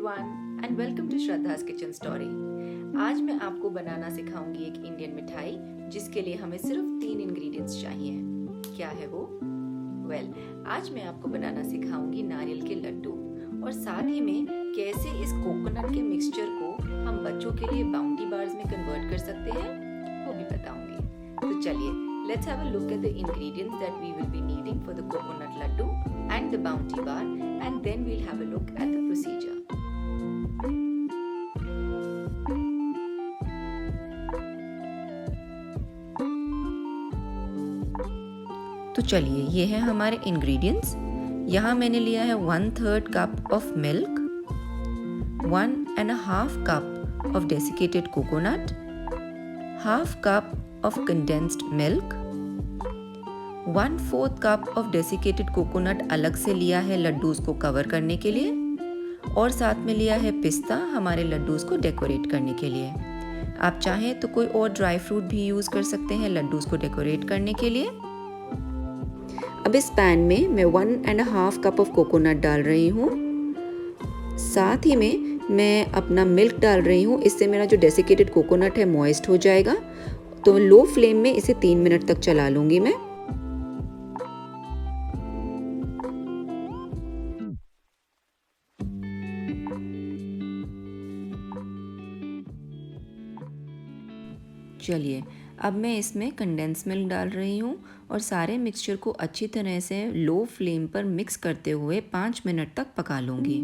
Everyone and welcome to Shraddha's kitchen story. आज मैं आपको बनाना सिखाऊंगी एक इंडियन मिठाई जिसके लिए हमें सिर्फ 3 इंग्रेडिएंट्स चाहिए। क्या है वो? आज मैं आपको बनाना सिखाऊंगी नारियल के लड्डू और साथ ही में कैसे इस कोकोनट के मिक्सचर को हम बच्चों के लिए बाउंटी बार्स में कन्वर्ट कर सकते हैं, वो भी बताऊंगी। तो चलिए, let's have a look at the ingredients that we will be needing for the coconut laddu and the bounty bar, and then we'll have a look at the procedure. तो चलिए, ये है हमारे इंग्रेडिएंट्स। यहाँ मैंने लिया है 1/3 cup of milk, 1.5 cup of desiccated coconut, half cup of condensed milk, 1/4 cup of desiccated coconut अलग से लिया है लड्डूस को कवर करने के लिए, और साथ में लिया है पिस्ता हमारे लड्डूस को डेकोरेट करने के लिए। आप चाहें तो कोई और ड्राई फ्रूट भी यूज़ कर सकते हैं लड्डूस को डेकोरेट करने के लिए। अब इस पैन में मैं 1.5 कप ऑफ कोकोनट डाल रही हूँ, साथ ही में मैं अपना मिल्क डाल रही हूँ। इससे मेरा जो डेसिकेटेड कोकोनट है मॉइस्ट हो जाएगा। तो लो फ्लेम में इसे 3 मिनट तक चला लूंगी मैं। चलिए, अब मैं इसमें कंडेंस मिल्क डाल रही हूँ और सारे मिक्सचर को अच्छी तरह से लो फ्लेम पर मिक्स करते हुए 5 मिनट तक पका लूंगी।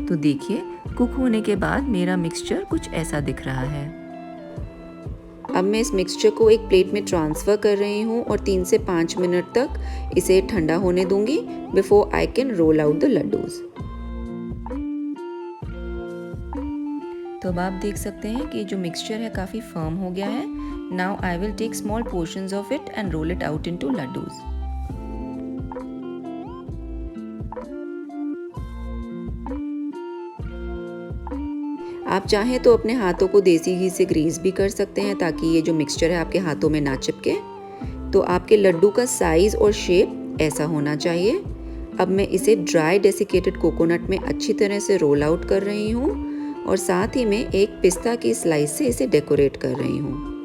तो देखिए, कुक होने के बाद मेरा मिक्सचर कुछ ऐसा दिख रहा है। अब मैं इस मिक्सचर को एक प्लेट में ट्रांसफ़र कर रही हूँ और 3 से 5 मिनट तक इसे ठंडा होने दूंगी before I can roll out the laddoos. तो अब आप देख सकते हैं कि जो मिक्सचर है काफ़ी फर्म हो गया है। Now I will take small portions of it and roll it out into laddoos. आप चाहें तो अपने हाथों को देसी घी से ग्रीस भी कर सकते हैं ताकि ये जो मिक्सचर है आपके हाथों में ना चिपके। तो आपके लड्डू का साइज़ और शेप ऐसा होना चाहिए। अब मैं इसे ड्राई डेसिकेटेड कोकोनट में अच्छी तरह से रोल आउट कर रही हूँ और साथ ही में एक पिस्ता की स्लाइस से इसे डेकोरेट कर रही हूँ।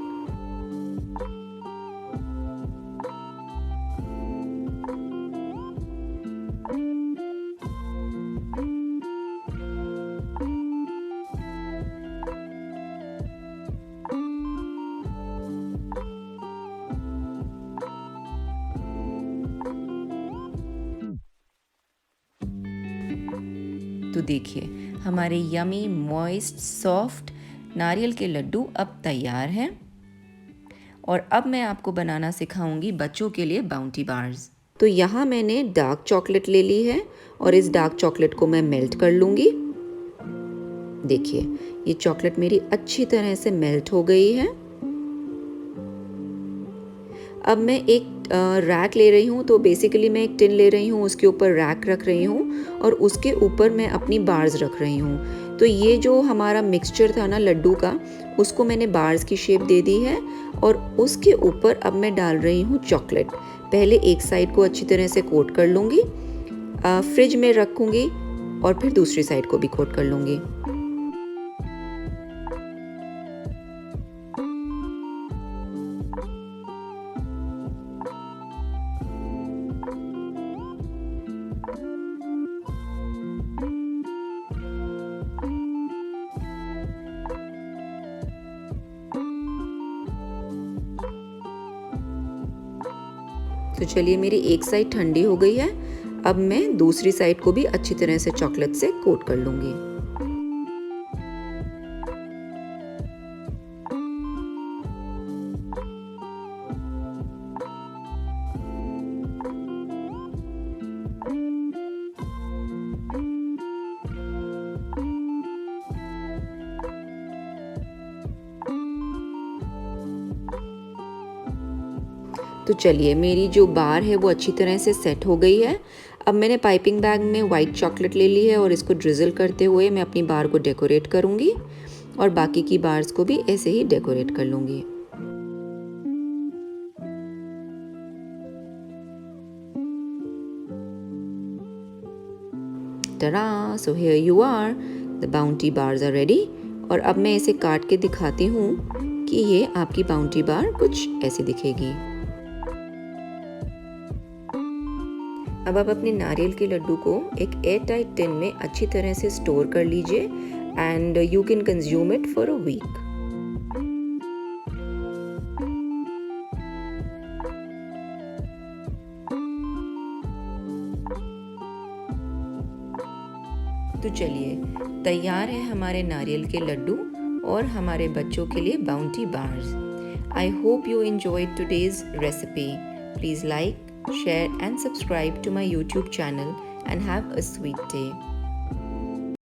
तो देखिए, हमारे यमी मॉइस्ट सॉफ्ट नारियल के लड्डू अब तैयार हैं। और अब मैं आपको बनाना सिखाऊंगी बच्चों के लिए बाउंटी बार्स। तो यहाँ मैंने डार्क चॉकलेट ले ली है और इस डार्क चॉकलेट को मैं मेल्ट कर लूँगी। देखिए, ये चॉकलेट मेरी अच्छी तरह से मेल्ट हो गई है। अब मैं एक रैक ले रही हूँ। तो बेसिकली मैं एक टिन ले रही हूँ, उसके ऊपर रैक रख रही हूँ और उसके ऊपर मैं अपनी बार्स रख रही हूँ। तो ये जो हमारा मिक्सचर था ना लड्डू का, उसको मैंने बार्स की शेप दे दी है और उसके ऊपर अब मैं डाल रही हूँ चॉकलेट। पहले एक साइड को अच्छी तरह से कोट कर लूँगी, फ्रिज में रखूँगी और फिर दूसरी साइड को भी कोट कर लूँगी। तो चलिए, मेरी एक साइड ठंडी हो गई है। अब मैं दूसरी साइड को भी अच्छी तरह से चॉकलेट से कोट कर लूँगी। तो चलिए, मेरी जो बार है वो अच्छी तरह से सेट हो गई है। अब मैंने पाइपिंग बैग में वाइट चॉकलेट ले ली है और इसको ड्रिजल करते हुए मैं अपनी बार को डेकोरेट करूँगी और बाकी की बार्स को भी ऐसे ही डेकोरेट कर लूँगी। Ta-da! So here you are, the bounty bars are ready। और अब मैं इसे काट के दिखाती हूँ कि ये आपकी बाउंटी बार कुछ ऐसी दिखेगी। अब आप अपने नारियल के लड्डू को एक एयर टाइट टिन में अच्छी तरह से स्टोर कर लीजिए and you can consume it for a week. तो चलिए, तैयार है हमारे नारियल के लड्डू और हमारे बच्चों के लिए bounty bars. I hope you enjoyed today's recipe. Please like, share and subscribe to my YouTube channel and have a sweet day.